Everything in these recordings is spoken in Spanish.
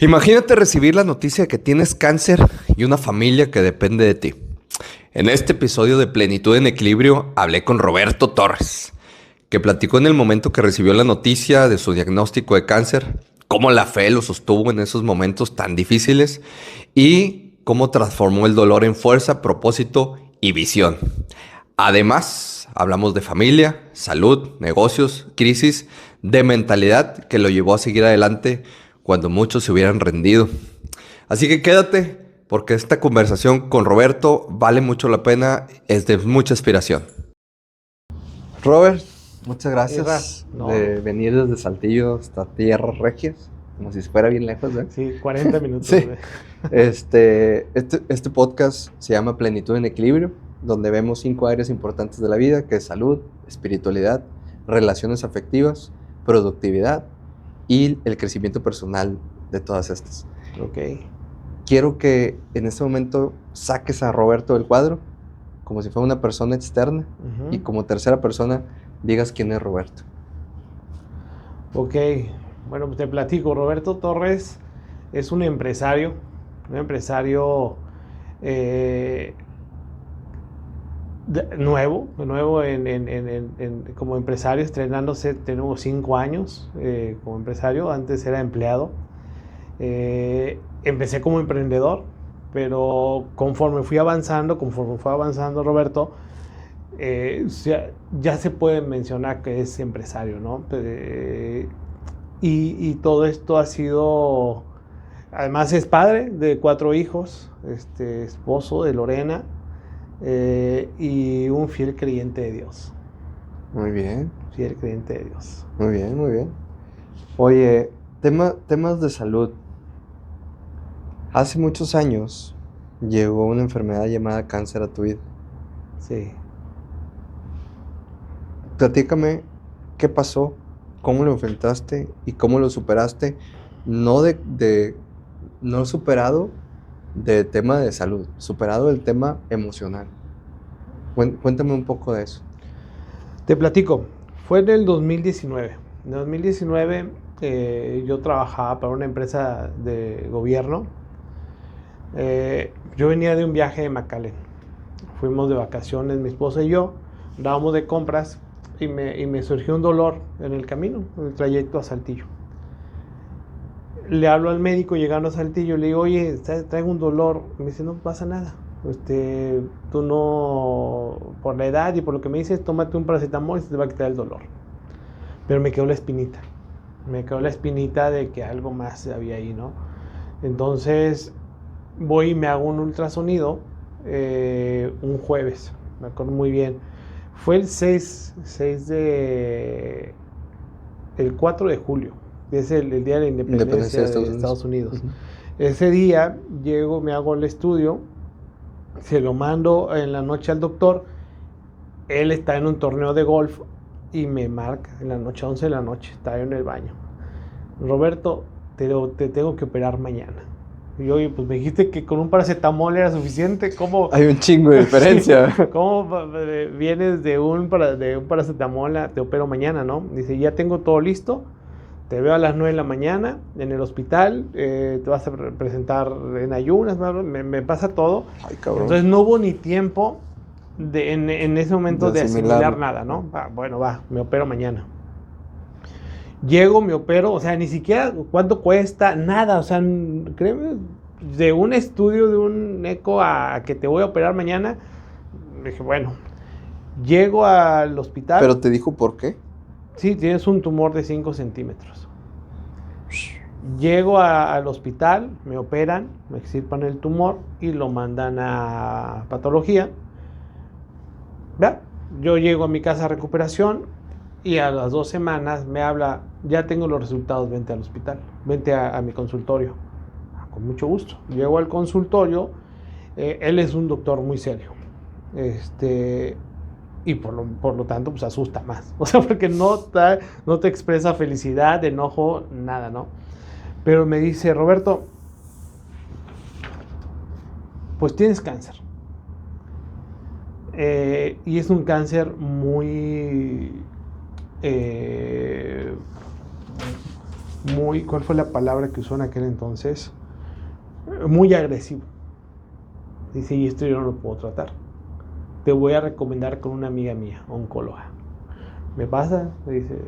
Imagínate recibir la noticia de que tienes cáncer y una familia que depende de ti. En este episodio de Plenitud en Equilibrio hablé con Roberto Torres, que platicó en el momento que recibió la noticia de su diagnóstico de cáncer, cómo la fe lo sostuvo en esos momentos tan difíciles y cómo transformó el dolor en fuerza, propósito y visión. Además, hablamos de familia, salud, negocios, crisis, de mentalidad que lo llevó a seguir adelante cuando muchos se hubieran rendido. Así que quédate, porque esta conversación con Roberto vale mucho la pena, es de mucha inspiración. Robert, muchas gracias de venir desde Saltillo hasta Tierras Regias, como si fuera bien lejos, ¿eh? Sí, 40 minutos. Sí. Este podcast se llama Plenitud en Equilibrio, donde vemos 5 áreas importantes de la vida, que es salud, espiritualidad, relaciones afectivas, productividad y el crecimiento personal de todas estas. Ok. Quiero que en este momento saques a Roberto del cuadro, como si fuera una persona externa, y como tercera persona digas quién es Roberto. Ok, bueno, pues te platico. Roberto Torres es un empresario nuevo como empresario, estrenándose. Tenemos 5 años como empresario. Antes era empleado. Empecé como emprendedor, pero conforme fue avanzando Roberto, ya se puede mencionar que es empresario, ¿no? Y todo esto ha sido, además es padre de 4 hijos, esposo de Lorena, y un fiel creyente de Dios. Muy bien. Fiel creyente de Dios. Muy bien, muy bien. Oye, temas de salud. Hace muchos años llegó una enfermedad llamada cáncer a tu vida. Sí. Platícame qué pasó, cómo lo enfrentaste y cómo lo superaste. No superado del tema de salud, superado del tema emocional. Cuéntame un poco de eso. Te platico. Fue en el 2019. En el 2019 yo trabajaba para una empresa de gobierno. Yo venía de un viaje de McAllen. Fuimos de vacaciones, mi esposa y yo, andábamos de compras y me surgió un dolor en el camino, en el trayecto a Saltillo. Le hablo al médico llegando a Saltillo, le digo, oye, traigo un dolor. Me dice, no pasa nada. Tú no, por la edad y por lo que me dices, tómate un paracetamol y se te va a quitar el dolor. Pero me quedó la espinita. De que algo más había ahí, ¿no? Entonces voy y me hago un ultrasonido un jueves, me acuerdo muy bien. Fue el 4 de julio, es el día de la independencia de Estados Unidos. Uh-huh. Ese día llego, me hago el estudio, se lo mando en la noche al doctor. Él está en un torneo de golf y me marca en la noche, 11 de la noche, estaba yo en el baño. Roberto, te tengo que operar mañana. Y oye, pues me dijiste que con un paracetamol era suficiente. ¿Cómo? Hay un chingo de diferencia. Sí, ¿cómo vienes de un paracetamol a te opero mañana, no? Dice, ya tengo todo listo. Te veo a las 9 de la mañana en el hospital. Te vas a presentar en ayunas. Me pasa todo. Ay, cabrón. Entonces no hubo ni tiempo en ese momento de asimilar nada, ¿no? Bueno, me opero mañana. Llego, me opero, o sea, ni siquiera cuánto cuesta, nada, o sea, créeme, de un estudio, de un eco a que te voy a operar mañana, dije, bueno, llego al hospital. ¿Pero te dijo por qué? Sí, tienes un tumor de 5 centímetros. Llego al hospital, me operan, me extirpan el tumor y lo mandan a patología. ¿Ve? Yo llego a mi casa de recuperación. Y a las 2 semanas me habla, ya tengo los resultados, vente al hospital, vente a mi consultorio. Con mucho gusto. Llego al consultorio, él es un doctor muy serio. Y por lo tanto, pues asusta más. O sea, porque no te expresa felicidad, enojo, nada, ¿no? Pero me dice, Roberto, pues tienes cáncer. Y es un cáncer muy... muy, ¿cuál fue la palabra que usó en aquel entonces? Muy agresivo. Dice, y esto yo no lo puedo tratar. Te voy a recomendar con una amiga mía, oncóloga. Me pasa, me dice,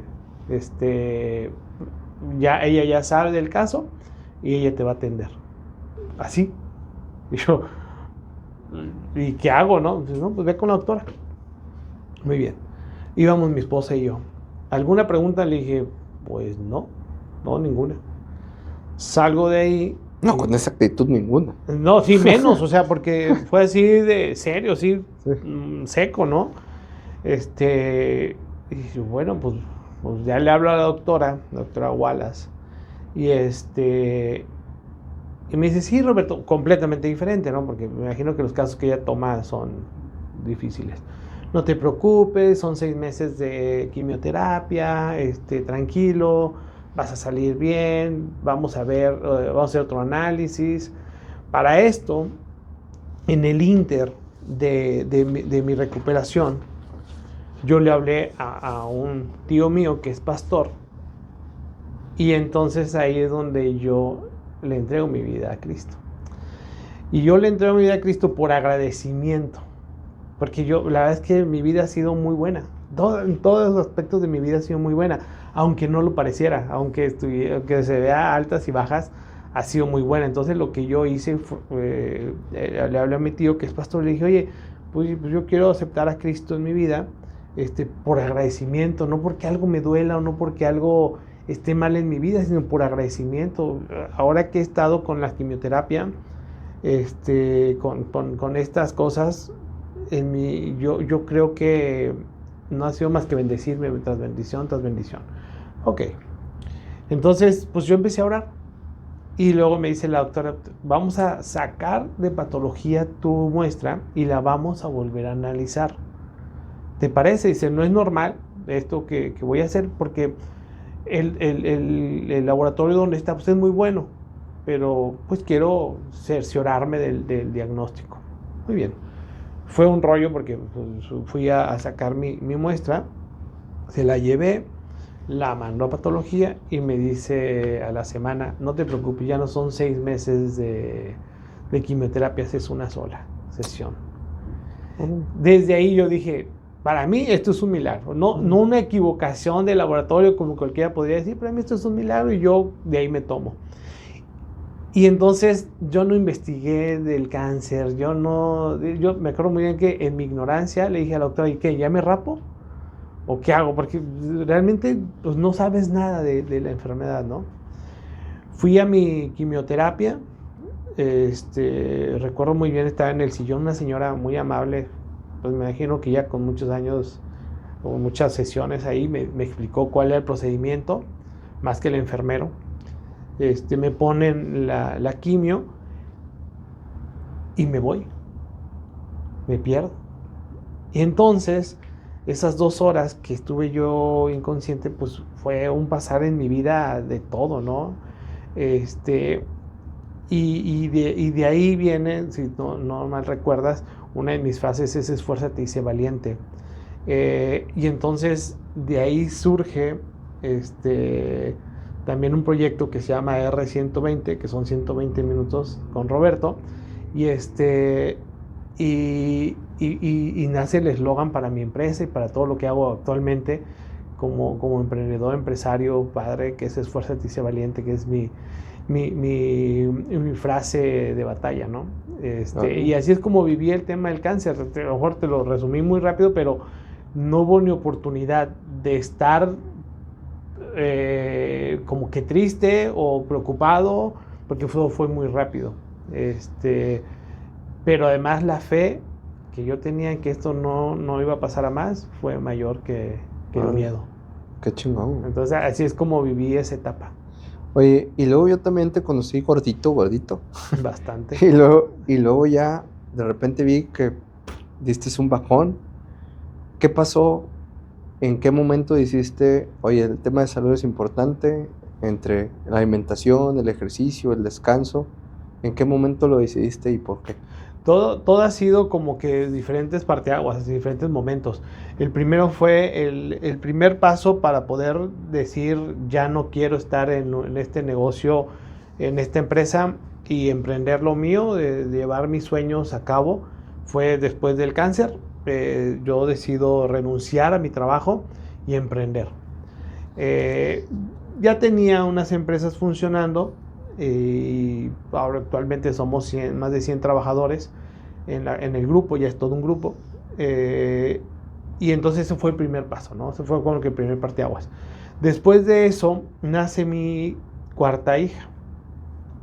ella ya sabe del caso y ella te va a atender. Así. Y yo, ¿y qué hago, no? Dice, no, pues ve con la doctora. Muy bien. Íbamos mi esposa y yo. ¿Alguna pregunta? Le dije, pues no, ninguna. Salgo de ahí. No, con esa actitud ninguna. No, sí, menos, o sea, porque fue así de serio, sí. Seco, ¿no? Y dije, bueno, pues ya le hablo a la doctora Wallace, y y me dice, sí, Roberto, completamente diferente, ¿no? Porque me imagino que los casos que ella toma son difíciles. No te preocupes, son 6 meses de quimioterapia, tranquilo, vas a salir bien, vamos a ver, vamos a hacer otro análisis. Para esto, en el inter de mi recuperación, yo le hablé a un tío mío que es pastor, y entonces ahí es donde yo le entrego mi vida a Cristo. Y yo le entrego mi vida a Cristo por agradecimiento, porque la verdad es que mi vida ha sido muy buena. En todos los aspectos de mi vida ha sido muy buena, aunque no lo pareciera, aunque se vea altas y bajas, ha sido muy buena. Entonces lo que yo hice le hablé a mi tío que es pastor, le dije, oye, pues yo quiero aceptar a Cristo en mi vida, por agradecimiento, no porque algo me duela o no porque algo esté mal en mi vida, sino por agradecimiento. Ahora que he estado con la quimioterapia, con estas cosas, yo creo que no ha sido más que bendecirme tras bendición tras bendición. Ok, entonces pues yo empecé a orar, y luego me dice la doctora, vamos a sacar de patología tu muestra y la vamos a volver a analizar. ¿Te parece? Dice, no es normal esto que voy a hacer, porque el laboratorio donde está pues es muy bueno, pero pues quiero cerciorarme del diagnóstico. Muy bien. Fue un rollo porque pues, fui a sacar mi muestra, se la llevé, la mandó a patología y me dice a la semana, no te preocupes, ya no son 6 meses de quimioterapias, es una sola sesión. Desde ahí yo dije, para mí esto es un milagro, no una equivocación de laboratorio como cualquiera podría decir, para mí esto es un milagro y yo de ahí me tomo. Y entonces yo no investigué del cáncer, yo me acuerdo muy bien que en mi ignorancia le dije a la doctora, ¿y qué? ¿Ya me rapo? ¿O qué hago? Porque realmente pues, no sabes nada de la enfermedad, ¿no? Fui a mi quimioterapia, recuerdo muy bien, estaba en el sillón una señora muy amable, pues me imagino que ya con muchos años o muchas sesiones ahí me explicó cuál era el procedimiento, más que el enfermero. Me ponen la quimio y me voy, me pierdo. Y entonces esas 2 horas que estuve yo inconsciente, pues fue un pasar en mi vida de todo, ¿no? Y de ahí viene, si no mal recuerdas, una de mis frases es esfuérzate y sé valiente. Y entonces de ahí surge también un proyecto que se llama R120, que son 120 minutos con Roberto, y y nace el eslogan para mi empresa y para todo lo que hago actualmente como emprendedor, empresario, padre, que es esfuérzate y sé valiente, que es mi frase de batalla, ¿no? Y así es como viví el tema del cáncer. A lo mejor te lo resumí muy rápido, pero no hubo ni oportunidad de estar como que triste o preocupado, porque fue muy rápido. Pero además la fe que yo tenía en que esto no iba a pasar a más fue mayor que el miedo. Qué chingón. Entonces así es como viví esa etapa. Oye, y luego yo también te conocí gordito. Bastante. Y luego ya de repente vi que diste un bajón. ¿Qué pasó? ¿En qué momento dijiste, oye, el tema de salud es importante, entre la alimentación, el ejercicio, el descanso? ¿En qué momento lo decidiste y por qué? Todo ha sido como que diferentes parteaguas, diferentes momentos. El primero fue el primer paso para poder decir, ya no quiero estar en este negocio, en esta empresa y emprender lo mío, de llevar mis sueños a cabo. Fue después del cáncer. Yo decido renunciar a mi trabajo y emprender. Eh, ya tenía unas empresas funcionando y ahora actualmente somos más de 100 trabajadores en el grupo, ya es todo un grupo. Y entonces ese fue el primer paso, ¿no? Ese fue como que el primer parteaguas. Después de eso nace mi cuarta hija.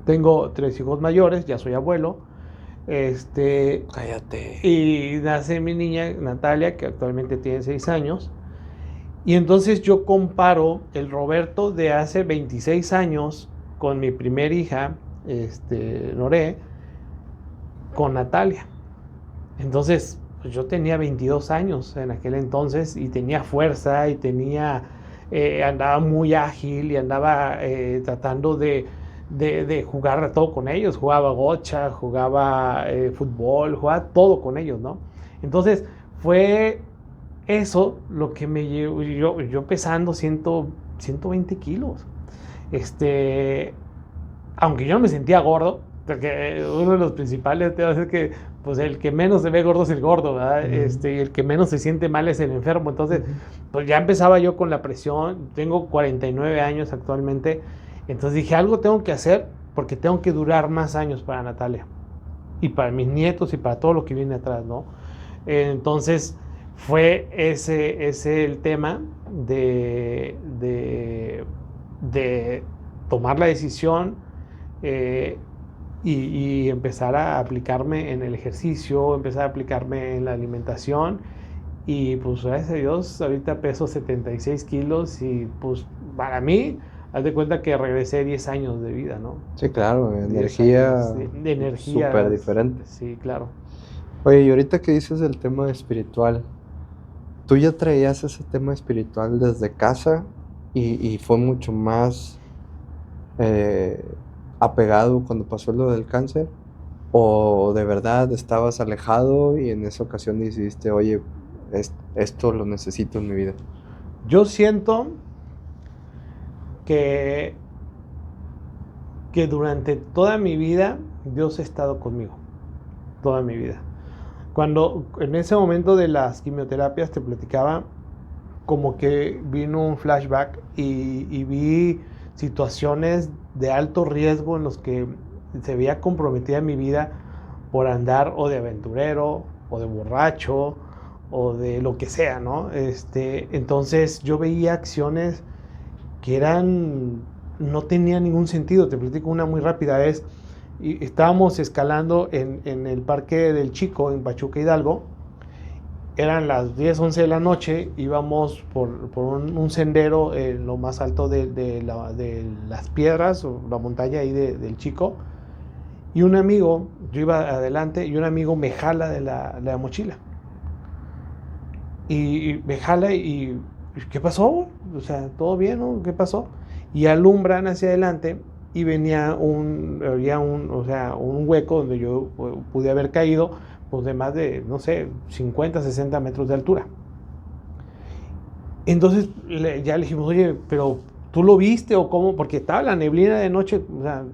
Tengo 3 hijos mayores, ya soy abuelo. Cállate. Y nace mi niña Natalia, que actualmente tiene 6 años. Y entonces yo comparo el Roberto de hace 26 años con mi primer hija, Noré, con Natalia. Entonces, pues yo tenía 22 años en aquel entonces y tenía fuerza y andaba muy ágil y andaba tratando de jugar a todo con ellos. Jugaba gocha, jugaba fútbol, jugaba todo con ellos, ¿no? Entonces, fue eso lo que me llevó, yo pesando 120 kilos. Aunque yo no me sentía gordo, porque uno de los principales temas es que pues el que menos se ve gordo es el gordo, ¿verdad? Y el que menos se siente mal es el enfermo. Entonces, pues ya empezaba yo con la presión. Tengo 49 años actualmente. Entonces dije, algo tengo que hacer porque tengo que durar más años para Natalia y para mis nietos y para todo lo que viene atrás, ¿no? Entonces, fue ese el tema de tomar la decisión y empezar a aplicarme en el ejercicio, empezar a aplicarme en la alimentación. Y pues gracias a Dios, ahorita peso 76 kilos y pues para mí, haz de cuenta que regresé 10 años de vida, ¿no? Sí, claro, energía De energía. súper diferente. Sí, claro. Oye, y ahorita que dices del tema espiritual, ¿tú ya traías ese tema espiritual desde casa y fue mucho más apegado cuando pasó lo del cáncer? ¿O de verdad estabas alejado y en esa ocasión decidiste, oye, esto lo necesito en mi vida? Yo siento que durante toda mi vida Dios ha estado conmigo, toda mi vida. Cuando en ese momento de las quimioterapias te platicaba, como que vino un flashback y vi situaciones de alto riesgo en los que se veía comprometida mi vida por andar o de aventurero o de borracho o de lo que sea, ¿no? Entonces yo veía acciones que no tenían ningún sentido. Te platico una muy rápida vez. Y estábamos escalando en el Parque del Chico, en Pachuca Hidalgo. Eran las 10, 11 de la noche, íbamos por un sendero en lo más alto de las piedras, o la montaña ahí del Chico. Y un amigo, yo iba adelante, y un amigo me jala de la mochila. Y me jala y ¿qué pasó? O sea, ¿todo bien, no? ¿Qué pasó? Y alumbran hacia adelante y venía un hueco donde yo pude haber caído, pues de más de, no sé, 50, 60 metros de altura. Entonces ya le dijimos, oye, pero ¿tú lo viste o cómo? Porque estaba la neblina de noche, o sea,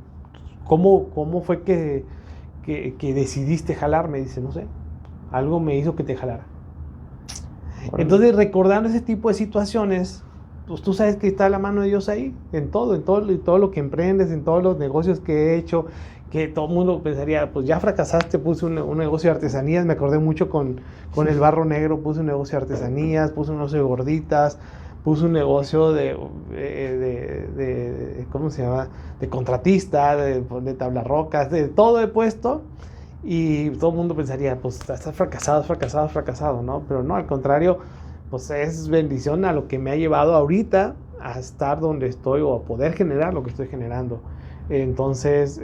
¿cómo fue que decidiste jalarme? Dice, no sé, algo me hizo que te jalara. Entonces, recordando ese tipo de situaciones, pues tú sabes que está la mano de Dios ahí, en todo lo que emprendes, en todos los negocios que he hecho, que todo el mundo pensaría, pues ya fracasaste. Puse un negocio de artesanías, me acordé mucho con el barro negro. Puse un negocio de artesanías, puse un negocio de gorditas, puse un negocio de ¿cómo se llama? De contratista, de tablarrocas, de todo he puesto. Y todo el mundo pensaría, pues estás fracasado, ¿no? Pero no, al contrario, pues es bendición a lo que me ha llevado ahorita a estar donde estoy o a poder generar lo que estoy generando. Entonces,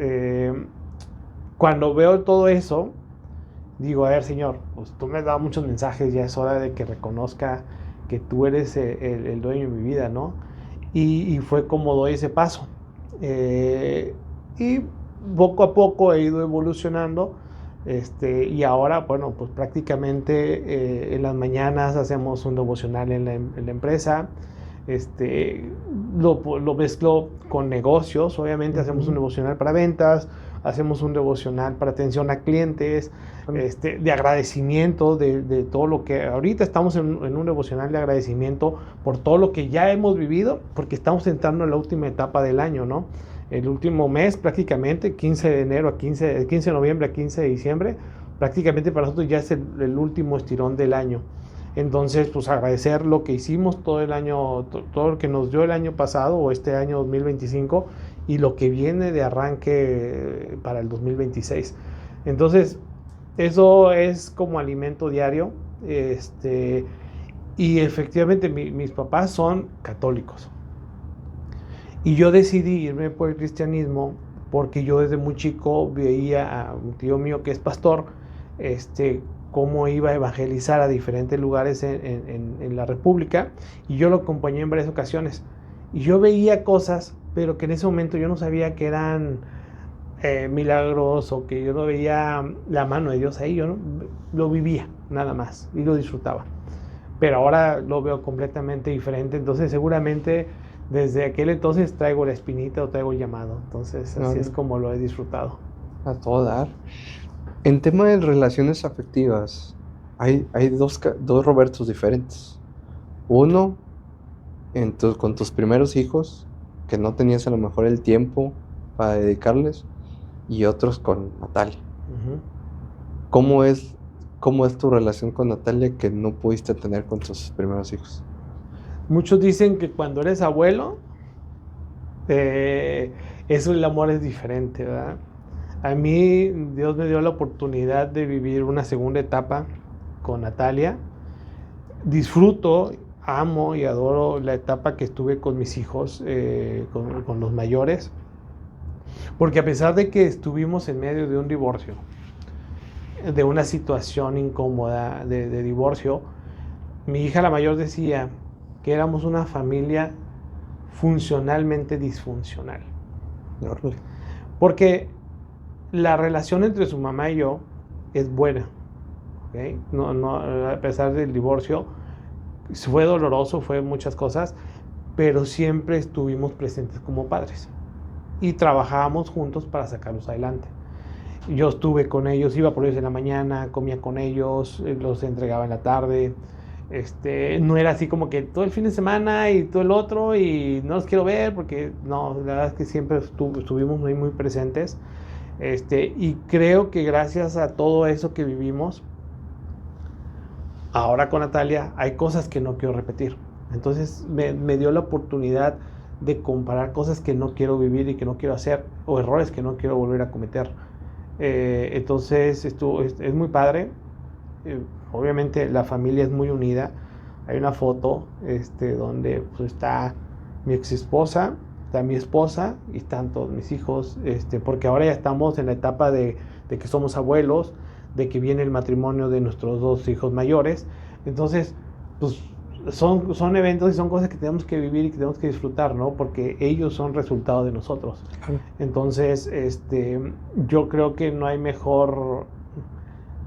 cuando veo todo eso, digo, a ver, Señor, pues tú me has dado muchos mensajes, ya es hora de que reconozca que tú eres el dueño de mi vida, ¿no? Y fue como doy ese paso. Y poco a poco he ido evolucionando. Y ahora, bueno, pues prácticamente en las mañanas hacemos un devocional en la empresa. Este, lo mezclo con negocios, obviamente hacemos un devocional para ventas, hacemos un devocional para atención a clientes, de agradecimiento de todo lo que ahorita estamos en un devocional de agradecimiento por todo lo que ya hemos vivido, porque estamos entrando en la última etapa del año, ¿no? El último mes prácticamente, 15 de enero a 15 de noviembre a 15 de diciembre, prácticamente para nosotros ya es el último estirón del año. Entonces, pues agradecer lo que hicimos todo el año, todo lo que nos dio el año pasado o este año 2025 y lo que viene de arranque para el 2026. Entonces, eso es como alimento diario. Y efectivamente mis papás son católicos. Y yo decidí irme por el cristianismo porque yo desde muy chico veía a un tío mío que es pastor, cómo iba a evangelizar a diferentes lugares en la República, y yo lo acompañé en varias ocasiones. Y yo veía cosas, pero que en ese momento yo no sabía que eran milagros, o que yo no veía la mano de Dios ahí. Yo no, lo vivía nada más y lo disfrutaba. Pero ahora lo veo completamente diferente, entonces seguramente desde aquel entonces traigo la espinita o traigo el llamado. Entonces así es como lo he disfrutado. A todo dar. En tema de relaciones afectivas, hay dos Robertos diferentes. Uno, con tus primeros hijos, que no tenías a lo mejor el tiempo para dedicarles, y otros con Natalia. Uh-huh. ¿Cómo es tu relación con Natalia que no pudiste tener con tus primeros hijos? Muchos dicen que cuando eres abuelo, eso, el amor es diferente, ¿verdad? A mí Dios me dio la oportunidad de vivir una segunda etapa con Natalia. Disfruto, amo y adoro la etapa que estuve con mis hijos, con los mayores, porque a pesar de que estuvimos en medio de un divorcio, de una situación incómoda de divorcio, mi hija la mayor decía que éramos una familia funcionalmente disfuncional. Porque la relación entre su mamá y yo es buena, ¿okay? No, a pesar del divorcio, fue doloroso, fue muchas cosas, pero siempre estuvimos presentes como padres y trabajábamos juntos para sacarlos adelante. Yo estuve con ellos, iba por ellos en la mañana, comía con ellos, los entregaba en la tarde. No era así como que todo el fin de semana y todo el otro y no los quiero ver, porque no, la verdad es que siempre estuvimos muy, muy presentes. Y creo que gracias a todo eso que vivimos, ahora con Natalia hay cosas que no quiero repetir. Entonces me dio la oportunidad de comparar cosas que no quiero vivir y que no quiero hacer, o errores que no quiero volver a cometer. Entonces es muy padre. Obviamente la familia es muy unida. Hay una foto donde pues, está mi ex esposa, está mi esposa y están todos mis hijos, porque ahora ya estamos en la etapa de que somos abuelos, de que viene el matrimonio de nuestros dos hijos mayores. Entonces pues son eventos y son cosas que tenemos que vivir y que tenemos que disfrutar, ¿no? Porque ellos son resultado de nosotros. Entonces yo creo que no hay mejor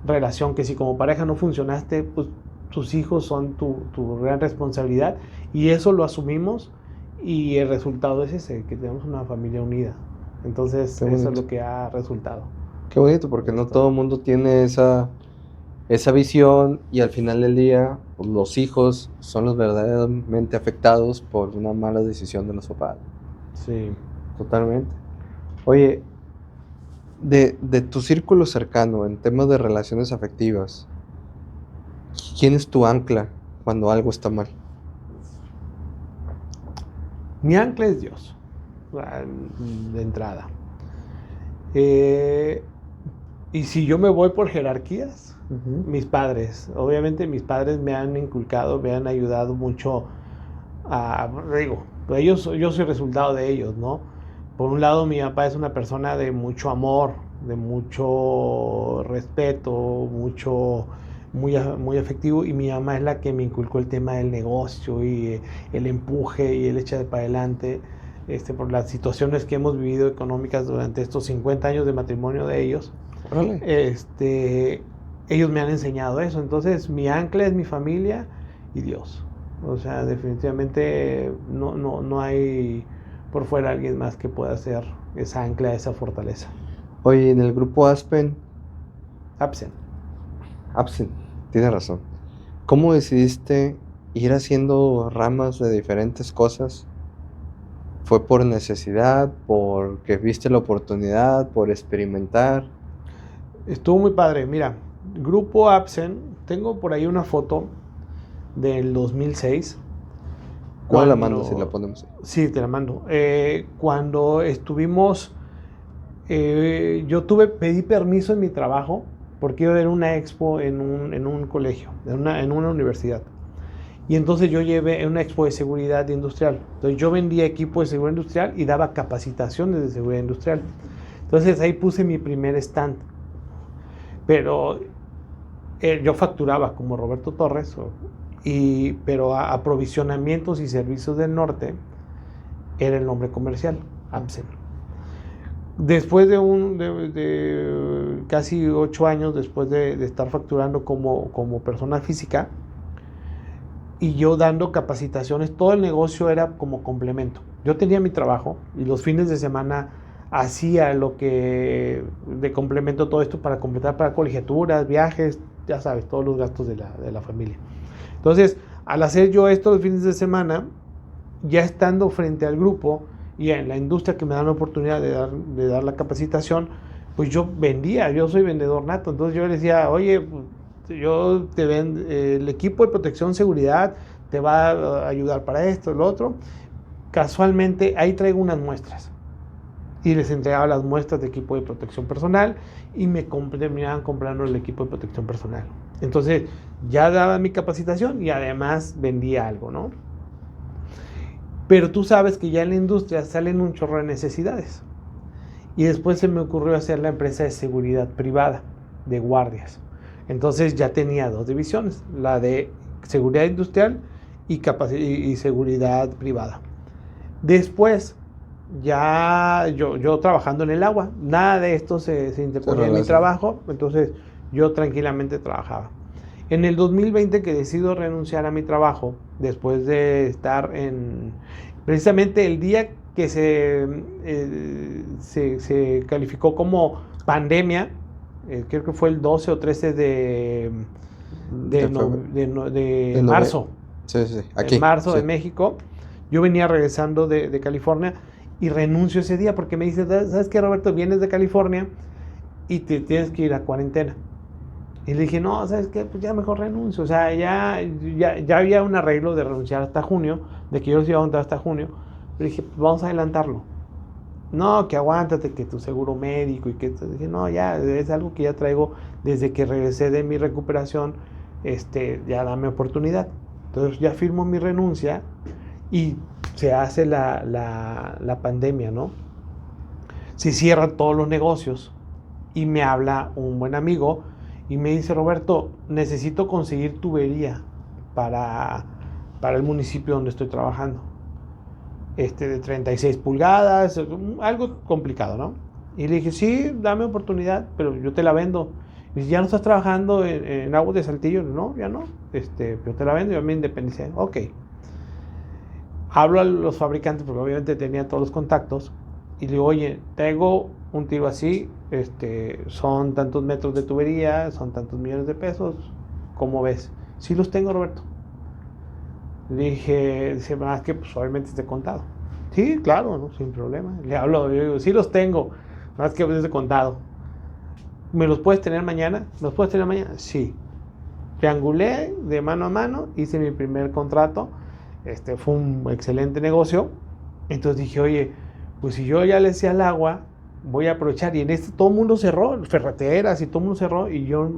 relación que si como pareja no funcionaste, pues tus hijos son tu gran responsabilidad, y eso lo asumimos, y el resultado es ese, que tenemos una familia unida. Entonces eso es lo que ha resultado. Qué bonito, porque no todo el mundo tiene esa visión, y al final del día pues, los hijos son los verdaderamente afectados por una mala decisión de los papás. Sí. Totalmente. Oye, de tu círculo cercano, en temas de relaciones afectivas, ¿quién es tu ancla cuando algo está mal? Mi ancla es Dios, de entrada. Y si yo me voy por jerarquías, mis padres. Obviamente mis padres me han inculcado, me han ayudado mucho yo soy resultado de ellos, ¿no? Por un lado, mi papá es una persona de mucho amor, de mucho respeto, muy afectivo, y mi mamá es la que me inculcó el tema del negocio y el empuje y el echar para adelante, por las situaciones que hemos vivido económicas durante estos 50 años de matrimonio de ellos. Órale. Ellos me han enseñado eso. Entonces, mi ancla es mi familia y Dios. O sea, definitivamente no hay por fuera alguien más que pueda ser esa ancla, esa fortaleza. Oye, en el grupo Aspen, Absent. tienes razón. ¿Cómo decidiste ir haciendo ramas de diferentes cosas? ¿Fue por necesidad, porque viste la oportunidad, por experimentar? Estuvo muy padre. Mira, grupo Absent, tengo por ahí una foto del 2006. No la mando si la ponemos ahí. Sí, te la mando. Cuando estuvimos, pedí permiso en mi trabajo porque iba a haber una expo en un colegio, en una universidad. Y entonces yo llevé una expo de seguridad industrial. Entonces yo vendía equipo de seguridad industrial y daba capacitaciones de seguridad industrial. Entonces ahí puse mi primer stand. Pero yo facturaba como Roberto Torres, pero a aprovisionamientos y servicios del norte era el nombre comercial, Absen. Después de casi 8 años después de estar facturando como persona física y yo dando capacitaciones, todo el negocio era como complemento. Yo tenía mi trabajo y los fines de semana hacía lo que de complemento todo esto para completar para colegiaturas, viajes, ya sabes, todos los gastos de la familia. Entonces, al hacer yo esto los fines de semana, ya estando frente al grupo y en la industria que me dan la oportunidad de dar la capacitación, pues yo vendía, yo soy vendedor nato. Entonces yo le decía, oye, yo te vendo, el equipo de protección seguridad te va a ayudar para esto, lo otro. Casualmente ahí traigo unas muestras y les entregaba las muestras de equipo de protección personal y me terminaban comprando el equipo de protección personal. Entonces ya daba mi capacitación y además vendía algo, ¿no? Pero tú sabes que ya en la industria salen un chorro de necesidades. Y después se me ocurrió hacer la empresa de seguridad privada, de guardias. Entonces ya tenía 2 divisiones, la de seguridad industrial y seguridad privada. Después, ya yo trabajando en el agua, nada de esto se interponía en mi trabajo, entonces yo tranquilamente trabajaba. En el 2020 que decido renunciar a mi trabajo, después de estar precisamente el día que se calificó como pandemia, creo que fue el 12 o 13 de marzo. Sí, aquí. En marzo sí. de México. Yo venía regresando de California y renuncio ese día porque me dice, ¿sabes qué, Roberto? Vienes de California y te tienes que ir a cuarentena. Y le dije, no, ¿sabes qué? Pues ya mejor renuncio. O sea, ya había un arreglo de renunciar hasta junio, de que yo los iba a aguantar hasta junio. Le dije, pues vamos a adelantarlo. No, que aguántate, que tu seguro médico y que... Dije, no, ya, es algo que ya traigo desde que regresé de mi recuperación, ya dame oportunidad. Entonces ya firmo mi renuncia y se hace la pandemia, ¿no? Se cierran todos los negocios y me habla un buen amigo y me dice, Roberto, necesito conseguir tubería para el municipio donde estoy trabajando. De 36 pulgadas, algo complicado, ¿no? Y le dije, sí, dame oportunidad, pero yo te la vendo. Y dice, ¿ya no estás trabajando en Aguas de Saltillo? No, ya no. Yo te la vendo, yo me independicé. Ok. Hablo a los fabricantes, porque obviamente tenía todos los contactos, y le digo, oye, tengo un tiro así, son tantos metros de tubería, son tantos millones de pesos, ¿cómo ves? Sí los tengo, Roberto. Le dije, más que pues obviamente es de contado. Sí, claro, ¿no? Sin problema. Le hablo, yo digo, sí los tengo, más que es de contado. ¿Me los puedes tener mañana? ¿Los puedes tener mañana? Sí. Triangulé de mano a mano, hice mi primer contrato, fue un excelente negocio. Entonces dije, oye, pues si yo ya le decía al agua, voy a aprovechar. Y todo el mundo cerró, ferreteras y todo el mundo cerró, y yo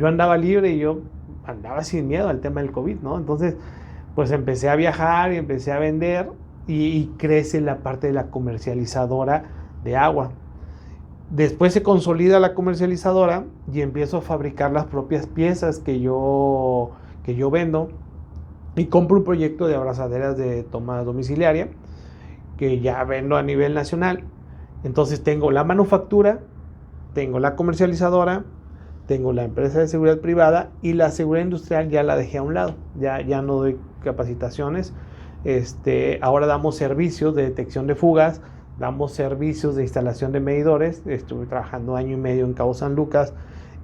andaba libre y yo andaba sin miedo al tema del COVID, ¿no? Entonces, pues empecé a viajar y empecé a vender y crece la parte de la comercializadora de agua. Después se consolida la comercializadora y empiezo a fabricar las propias piezas que yo vendo y compro un proyecto de abrazaderas de toma domiciliaria que ya vendo a nivel nacional. Entonces tengo la manufactura tengo la comercializadora, tengo la empresa de seguridad privada y la seguridad industrial ya la dejé a un lado. Ya no doy capacitaciones. Ahora damos servicios de detección de fugas, damos servicios de instalación de medidores. Estuve trabajando 1 año y medio en Cabo San Lucas,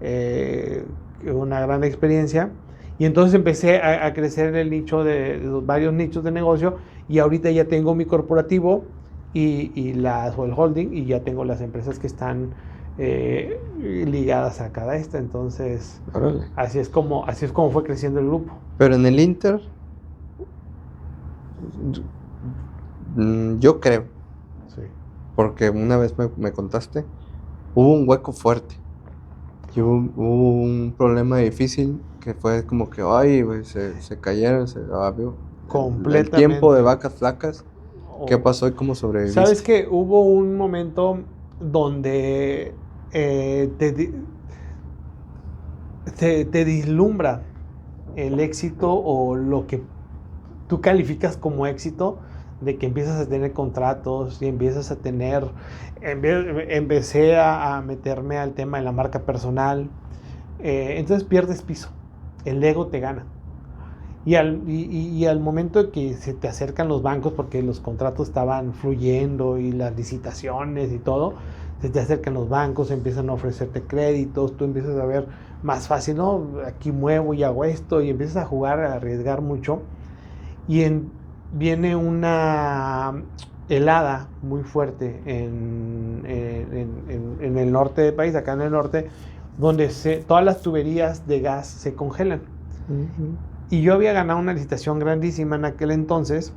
una gran experiencia. Y entonces empecé a crecer en el nicho de varios nichos de negocio, y ahorita ya tengo mi corporativo o el holding, y ya tengo las empresas que están ligadas a cada esta. Entonces, Órale. así es como fue creciendo el grupo. Pero en el Inter, yo creo, Sí. porque una vez me contaste, hubo un hueco fuerte. Y hubo un problema difícil que fue como que, ay, güey, se cayeron, se abrió. El tiempo de vacas flacas. ¿Qué pasó y cómo sobreviviste? Sabes que hubo un momento donde te vislumbra el éxito, o lo que tú calificas como éxito, de que empiezas a tener contratos y empiezas a tener... Empecé a meterme al tema de la marca personal. Entonces pierdes piso, el ego te gana. Y al momento de que se te acercan los bancos, porque los contratos estaban fluyendo y las licitaciones y todo, se te acercan los bancos, empiezan a ofrecerte créditos, tú empiezas a ver más fácil, ¿no? Aquí muevo y hago esto, y empiezas a jugar, a arriesgar mucho. Y viene una helada muy fuerte en el norte del país, acá en el norte, donde todas las tuberías de gas se congelan. Uh-huh. Y yo había ganado una licitación grandísima en aquel entonces,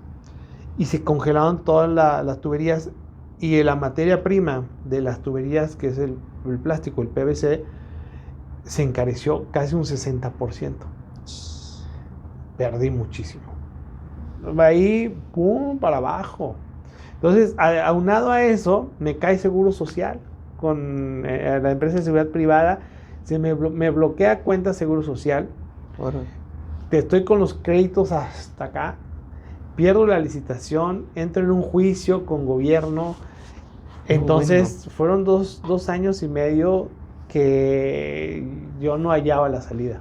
y se congelaron todas las tuberías, y la materia prima de las tuberías, que es el plástico, el PVC, se encareció casi un 60%. Perdí muchísimo. Ahí, pum, para abajo. Entonces, aunado a eso, me cae Seguro Social con la empresa de seguridad privada. Me bloquea cuenta Seguro Social. Bueno. Estoy con los créditos hasta acá. Pierdo la licitación, entro en un juicio con gobierno. Entonces, bueno, fueron dos años y medio que yo no hallaba la salida.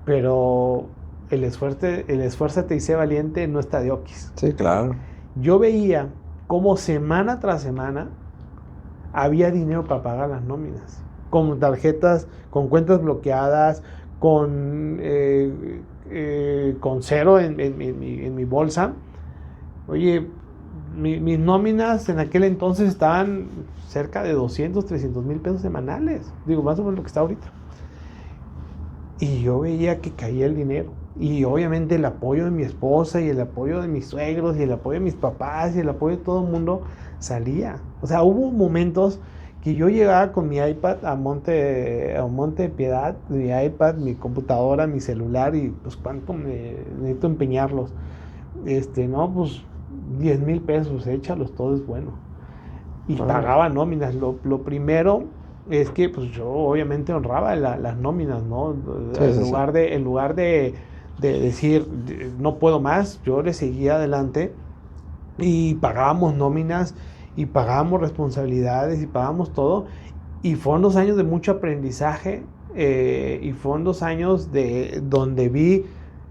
Pero el esfuérzate y sé valiente no está de oquis. Sí, claro. Yo veía cómo semana tras semana había dinero para pagar las nóminas, con tarjetas, con cuentas bloqueadas, con cero en mi bolsa. Oye, mis nóminas en aquel entonces estaban cerca de 200, 300 mil pesos semanales. Digo, más o menos lo que está ahorita. Y yo veía que caía el dinero. Y obviamente el apoyo de mi esposa, y el apoyo de mis suegros, y el apoyo de mis papás, y el apoyo de todo el mundo salía. O sea, hubo momentos que yo llegaba con mi iPad a Monte de Piedad, mi iPad, mi computadora, mi celular, y pues cuánto necesito empeñarlos. No, pues 10,000 pesos, échalos, todo es bueno. Y pagaba nóminas. Lo primero es que pues yo obviamente honraba las nóminas, ¿no? Sí, en lugar de decir no puedo más, yo le seguía adelante, y pagábamos nóminas, y pagábamos responsabilidades, y pagábamos todo. Y fueron 2 años de mucho aprendizaje, y fueron 2 años donde vi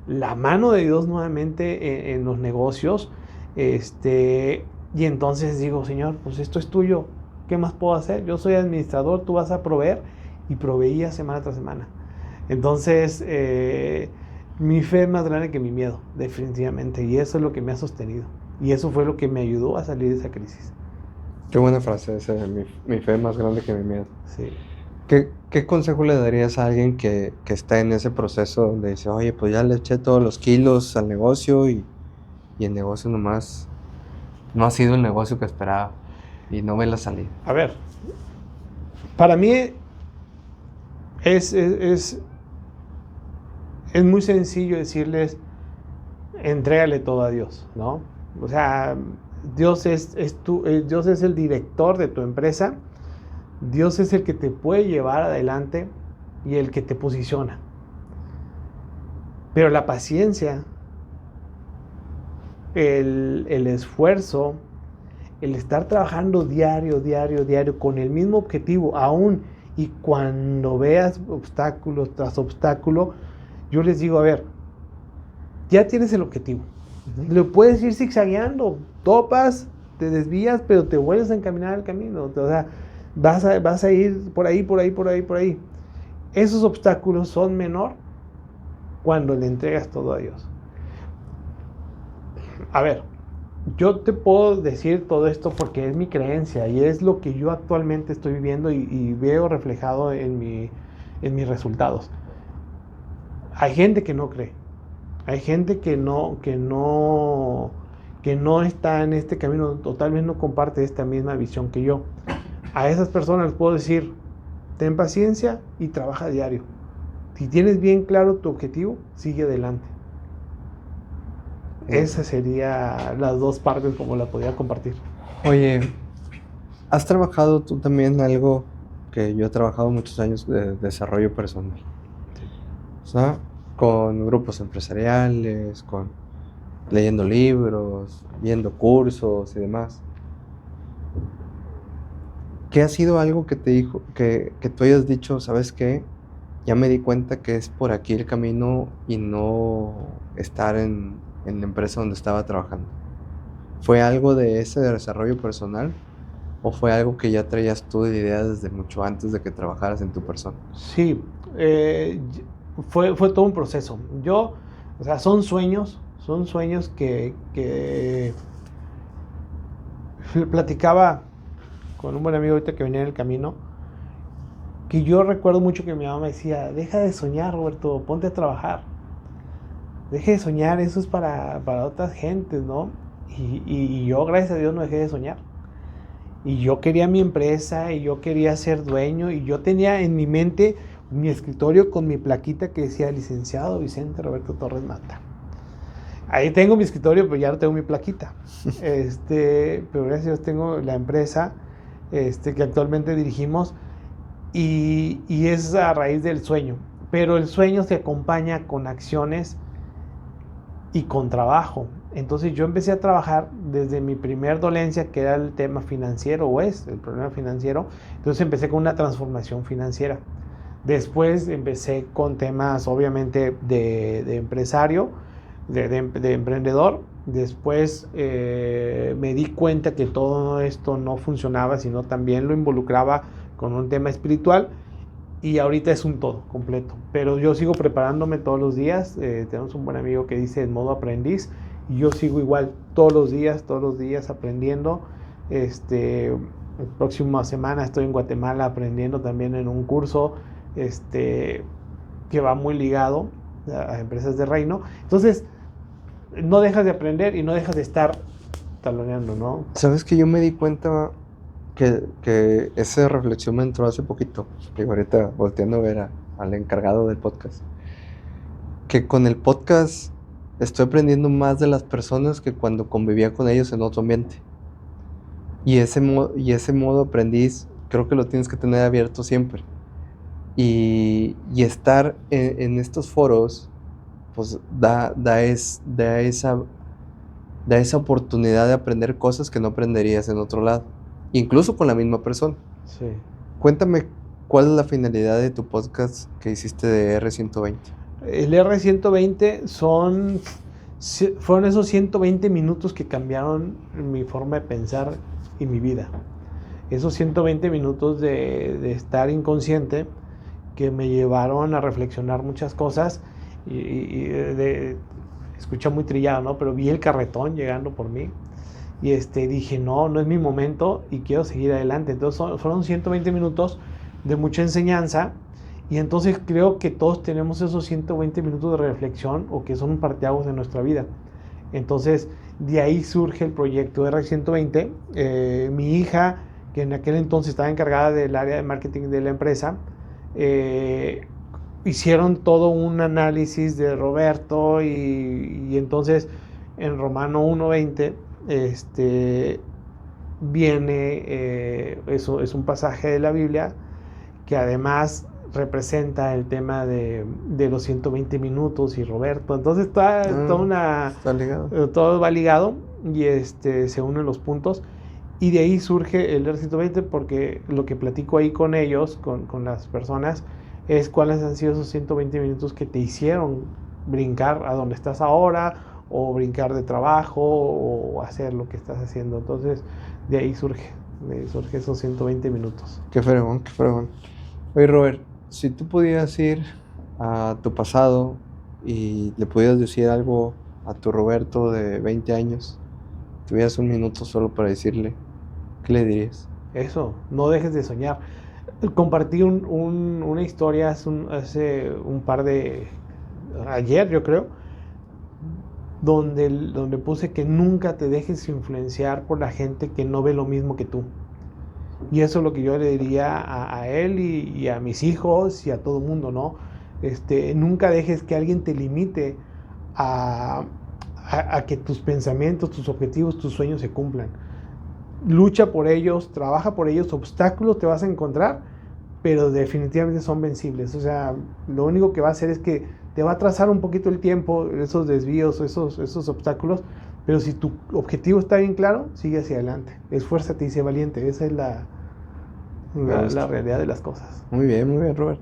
la mano de Dios nuevamente en los negocios. Y entonces digo, Señor, pues esto es tuyo, ¿qué más puedo hacer? Yo soy administrador, tú vas a proveer. Y proveía semana tras semana. Entonces, mi fe es más grande que mi miedo, definitivamente. Y eso es lo que me ha sostenido. Y eso fue lo que me ayudó a salir de esa crisis. Qué buena frase esa, mi fe es más grande que mi miedo. Sí. ¿Qué consejo le darías a alguien que está en ese proceso donde dice, oye, pues ya le eché todos los kilos al negocio, y el negocio nomás no ha sido el negocio que esperaba y no ve la salida? A ver, para mí es muy sencillo decirles, entrégale todo a Dios, ¿no? O sea, Dios es el director de tu empresa. Dios es el que te puede llevar adelante y el que te posiciona. Pero la paciencia, el esfuerzo, el estar trabajando diario con el mismo objetivo, aún y cuando veas obstáculo tras obstáculo, yo les digo, a ver, ya tienes el objetivo. Lo puedes ir zigzagueando, topas, te desvías, pero te vuelves a encaminar el camino. O sea, vas a ir por ahí. Esos obstáculos son menor cuando le entregas todo a Dios. A ver, yo te puedo decir todo esto porque es mi creencia y es lo que yo actualmente estoy viviendo y veo reflejado en mis resultados. Hay gente que no cree. Hay gente que no está en este camino, totalmente no comparte esta misma visión que yo. A esas personas les puedo decir, ten paciencia y trabaja diario. Si tienes bien claro tu objetivo, sigue adelante. Esas serían las dos partes como la podía compartir. Oye, ¿has trabajado tú también algo que yo he trabajado muchos años de desarrollo personal? Sí. O sea, con grupos empresariales, leyendo libros, viendo cursos y demás. ¿Qué ha sido algo que te dijo, que tú hayas dicho, sabes qué? Ya me di cuenta que es por aquí el camino y no estar en la empresa donde estaba trabajando. ¿Fue algo de ese desarrollo personal o fue algo que ya traías tú de idea desde mucho antes de que trabajaras en tu persona? Sí, fue todo un proceso. O sea, son sueños que platicaba con un buen amigo ahorita que venía en el camino, que yo recuerdo mucho que mi mamá me decía, deja de soñar, Roberto, ponte a trabajar. Deje de soñar, eso es para otras gentes, ¿no? Y yo, gracias a Dios, no dejé de soñar. Y yo quería mi empresa, y yo quería ser dueño, y yo tenía en mi mente mi escritorio con mi plaquita que decía licenciado Vicente Roberto Torres Mata. Ahí tengo mi escritorio, pero ya no tengo mi plaquita. Pero gracias a Dios tengo la empresa que actualmente dirigimos, y es a raíz del sueño. Pero el sueño se acompaña con acciones y con trabajo. Entonces yo empecé a trabajar desde mi primer dolencia, que era el tema financiero, o es el problema financiero. Entonces empecé con una transformación financiera. Después empecé con temas, obviamente, de empresario, de emprendedor. Después me di cuenta que todo esto no funcionaba, sino también lo involucraba con un tema espiritual. Y ahorita es un todo completo, pero yo sigo preparándome todos los días. Tenemos un buen amigo que dice en modo aprendiz, y yo sigo igual todos los días aprendiendo. La próxima semana estoy en Guatemala aprendiendo también en un curso que va muy ligado a empresas de reino. Entonces no dejas de aprender y no dejas de estar taloneando, ¿no? Sabes que yo me di cuenta que esa reflexión me entró hace poquito, y ahorita volteando a ver al encargado del podcast, que con el podcast estoy aprendiendo más de las personas que cuando convivía con ellos en otro ambiente. Y ese modo aprendiz creo que lo tienes que tener abierto siempre. Y estar en estos foros pues da esa oportunidad de aprender cosas que no aprenderías en otro lado, incluso con la misma persona. Sí. Cuéntame, ¿cuál es la finalidad de tu podcast que hiciste de R120? El R120 fueron esos 120 minutos que cambiaron mi forma de pensar y mi vida. Esos 120 minutos de estar inconsciente que me llevaron a reflexionar muchas cosas escucha muy trillado, ¿no? Pero vi el carretón llegando por mí y dije, no es mi momento y quiero seguir adelante. Entonces fueron 120 minutos de mucha enseñanza, y entonces creo que todos tenemos esos 120 minutos de reflexión, o que son un parteaguas de nuestra vida. Entonces de ahí surge el proyecto R120. Mi hija, que en aquel entonces estaba encargada del área de marketing de la empresa, hicieron todo un análisis de Roberto, y entonces en Romano 1:20 viene, eso es un pasaje de la Biblia que además representa el tema de los 120 minutos y Roberto. Entonces todo va ligado, y se unen los puntos. Y de ahí surge el R120 porque lo que platico ahí con ellos, con las personas, es cuáles han sido esos 120 minutos que te hicieron brincar a donde estás ahora, o brincar de trabajo, o hacer lo que estás haciendo. Entonces, de ahí surge esos 120 minutos. Qué fregón, qué fregón. Oye, Robert, si tú pudieras ir a tu pasado y le pudieras decir algo a tu Roberto de 20 años, tuvieras un minuto solo para decirle, ¿qué le dirías? Eso, no dejes de soñar. Compartí una historia hace un par de... ayer, yo creo, donde puse que nunca te dejes influenciar por la gente que no ve lo mismo que tú. Y eso es lo que yo le diría a él y a mis hijos y a todo el mundo, ¿no? Nunca dejes que alguien te limite a que tus pensamientos, tus objetivos, tus sueños se cumplan. Lucha por ellos, trabaja por ellos, obstáculos te vas a encontrar, pero definitivamente son vencibles. O sea, lo único que va a hacer es que te va a atrasar un poquito el tiempo, esos desvíos, esos obstáculos, pero si tu objetivo está bien claro, sigue hacia adelante. Esfuérzate y sé valiente. Esa es la realidad de las cosas. Muy bien, Robert.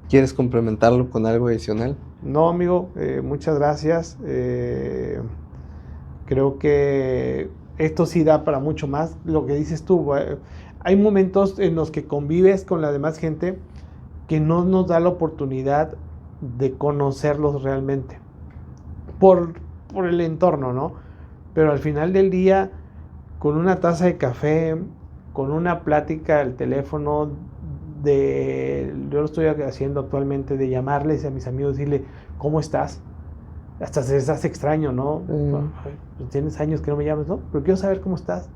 ¿Quieres complementarlo con algo adicional? No, amigo, muchas gracias. Creo que esto sí da para mucho más. Lo que dices tú, hay momentos en los que convives con la demás gente que no nos da la oportunidad de conocerlos realmente por el entorno, ¿no? Pero al final del día, con una taza de café, con una plática al teléfono, yo lo estoy haciendo actualmente, de llamarles a mis amigos y decirle, ¿cómo estás? Hasta se les hace extraño, ¿no? Tienes años que no me llamas, ¿no? Pero quiero saber cómo estás.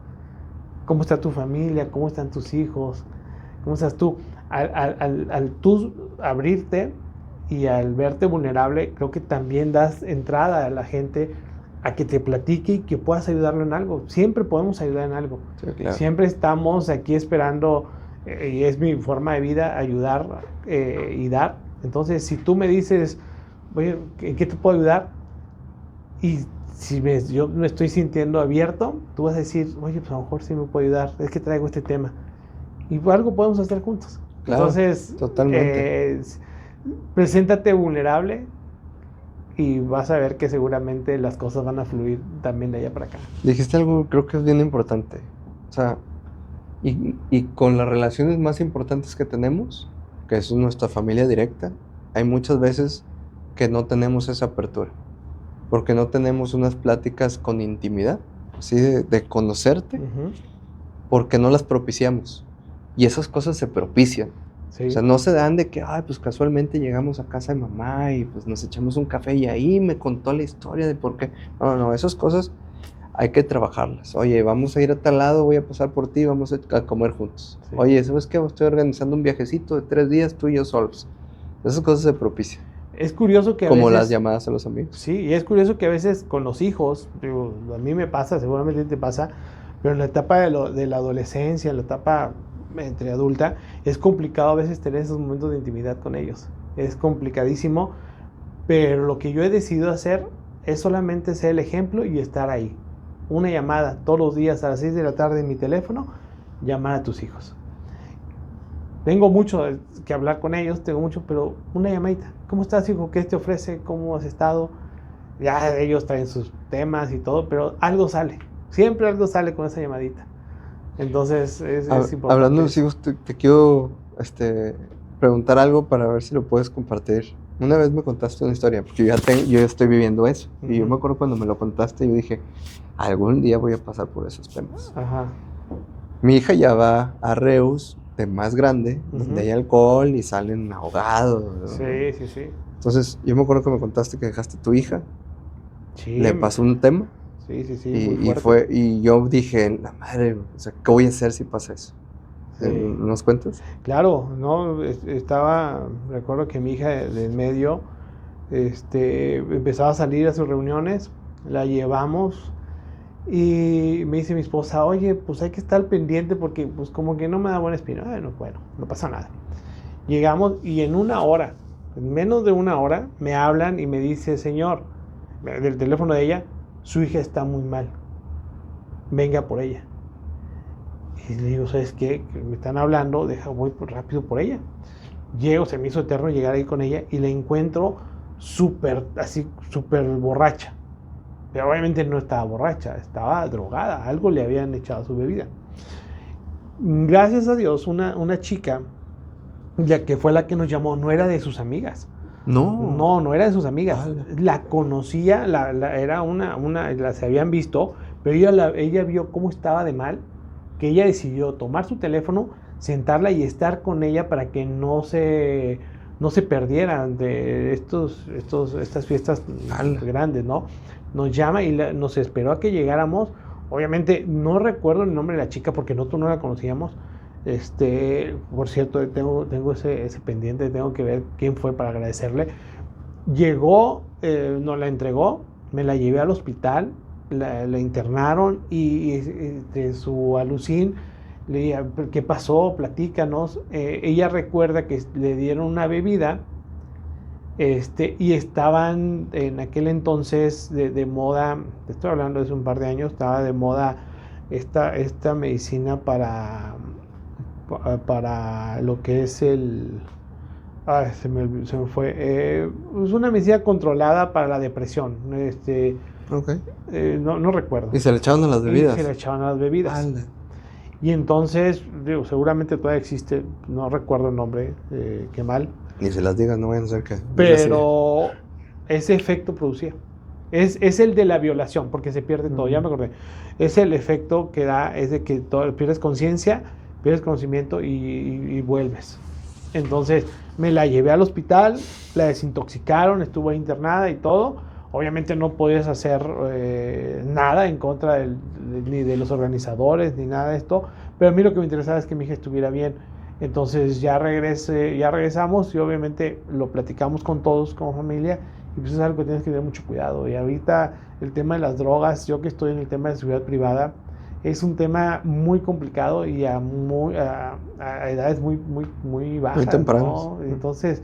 ¿Cómo está tu familia? ¿Cómo están tus hijos? ¿Cómo estás tú? Al tú abrirte y al verte vulnerable, creo que también das entrada a la gente a que te platique y que puedas ayudarlo en algo. Siempre podemos ayudar en algo. Sí, claro. Siempre estamos aquí esperando, y es mi forma de vida, ayudar y dar. Entonces, si tú me dices, oye, ¿en qué te puedo ayudar? Y si yo me estoy sintiendo abierto, tú vas a decir, oye, pues a lo mejor sí me puedo ayudar, es que traigo este tema. Y algo podemos hacer juntos. Claro, entonces, totalmente. Preséntate vulnerable y vas a ver que seguramente las cosas van a fluir también de allá para acá. Dijiste algo, creo que es bien importante. O sea, y con las relaciones más importantes que tenemos, que es nuestra familia directa, hay muchas veces que no tenemos esa apertura, porque no tenemos unas pláticas con intimidad, así de conocerte, porque no las propiciamos. Y esas cosas se propician. Sí. O sea, no se dan de que, pues casualmente llegamos a casa de mamá y pues nos echamos un café y ahí me contó la historia de por qué. No, esas cosas hay que trabajarlas. Oye, vamos a ir a tal lado, voy a pasar por ti, vamos a comer juntos. Sí. Oye, ¿sabes qué? Estoy organizando un viajecito de 3 días, tú y yo solos. Esas cosas se propician. Es curioso que como las llamadas a los amigos. Sí, y es curioso que a veces con los hijos, digo, a mí me pasa, seguramente te pasa, pero en la etapa de la adolescencia, en la etapa entre adulta, es complicado a veces tener esos momentos de intimidad con ellos. Es complicadísimo, pero lo que yo he decidido hacer es solamente ser el ejemplo y estar ahí. Una llamada todos los días a las 6 de la tarde en mi teléfono, llamar a tus hijos. Tengo mucho que hablar con ellos, pero una llamadita. ¿Cómo estás, hijo? ¿Qué te ofrece? ¿Cómo has estado? Ya ellos traen sus temas y todo, pero algo sale. Siempre algo sale con esa llamadita. Entonces es importante. Hablando de los hijos, te quiero preguntar algo para ver si lo puedes compartir. Una vez me contaste una historia, porque yo ya estoy viviendo eso. Y yo me acuerdo cuando me lo contaste, yo dije, algún día voy a pasar por esos temas. Ajá. Mi hija ya va a Reus, de más grande, donde hay alcohol y salen ahogados, ¿no? Sí. Entonces, yo me acuerdo que me contaste que dejaste a tu hija. Sí. Le pasó un tema. Sí. Y yo dije, la madre, o sea, ¿qué voy a hacer si pasa eso? Sí. ¿Nos cuentas? Claro, no, recuerdo que mi hija del medio, empezaba a salir a sus reuniones, la llevamos y me dice mi esposa, oye, pues hay que estar pendiente porque pues como que no me da buena espina. Bueno, no pasa nada. Llegamos y en menos de una hora, me hablan y me dice, señor, del teléfono de ella, su hija está muy mal, venga por ella. Y le digo, ¿sabes qué? Que me están hablando, voy rápido por ella. Llego, se me hizo eterno llegar ahí con ella y la encuentro súper borracha. Pero obviamente no estaba borracha, estaba drogada, algo le habían echado a su bebida. Gracias a Dios, una chica, ya que fue la que nos llamó, no era de sus amigas. No era de sus amigas. La conocía, era se habían visto, pero ella vio cómo estaba de mal, que ella decidió tomar su teléfono, sentarla y estar con ella para que no se perdieran de estas fiestas grandes, ¿no? Nos llama y nos esperó a que llegáramos. Obviamente no recuerdo el nombre de la chica porque nosotros no la conocíamos. Por cierto, tengo ese pendiente, tengo que ver quién fue para agradecerle. Llegó, nos la entregó, me la llevé al hospital, la internaron y de su alucín le dije, ¿qué pasó? Platícanos. Ella recuerda que le dieron una bebida y estaban en aquel entonces de moda, te estoy hablando de hace un par de años, estaba de moda esta medicina para lo que es el... se me fue. Es una medicina controlada para la depresión. Okay. No recuerdo. ¿Y se le echaban a las bebidas? Y se le echaban a las bebidas. Anda. Y entonces, seguramente todavía existe, no recuerdo el nombre, qué mal. Ni se las digas, no vayan a ser que... Pero ese efecto producía. Es el de la violación, porque se pierde todo, ya me acordé. Es el efecto que da, es de que pierdes conciencia, pierdes conocimiento y vuelves. Entonces me la llevé al hospital, la desintoxicaron, estuvo internada y todo. Obviamente no podías hacer nada en contra ni de los organizadores ni nada de esto, pero a mí lo que me interesaba es que mi hija estuviera bien. Entonces ya regresamos y obviamente lo platicamos con todos como familia y pues es algo que tienes que tener mucho cuidado. Y ahorita el tema de las drogas, yo que estoy en el tema de seguridad privada, es un tema muy complicado y a edades muy bajas. Muy tempranas. ¿No? Entonces,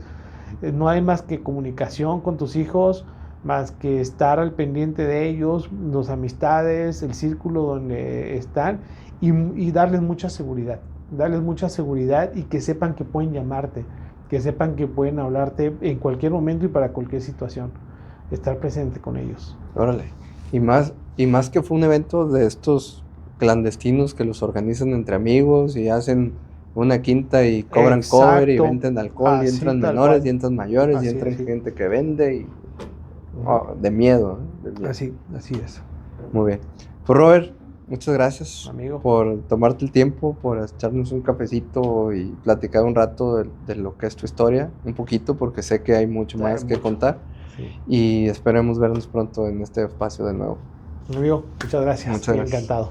no hay más que comunicación con tus hijos, más que estar al pendiente de ellos, las amistades, el círculo donde están y darles mucha seguridad. Darles mucha seguridad y que sepan que pueden llamarte, que sepan que pueden hablarte en cualquier momento y para cualquier situación. Estar presente con ellos. Órale. Y más que fue un evento de estos clandestinos que los organizan entre amigos y hacen una quinta y cobran cover y venden alcohol y entran menores y entran mayores y entran gente que vende y de miedo. Así es. Muy bien. Pues Robert, muchas gracias, amigo, por tomarte el tiempo, por echarnos un cafecito y platicar un rato de lo que es tu historia, un poquito, porque sé que hay mucho más que contar. Sí. Y esperemos vernos pronto en este espacio de nuevo. Amigo, muchas gracias. Muchas gracias. Encantado.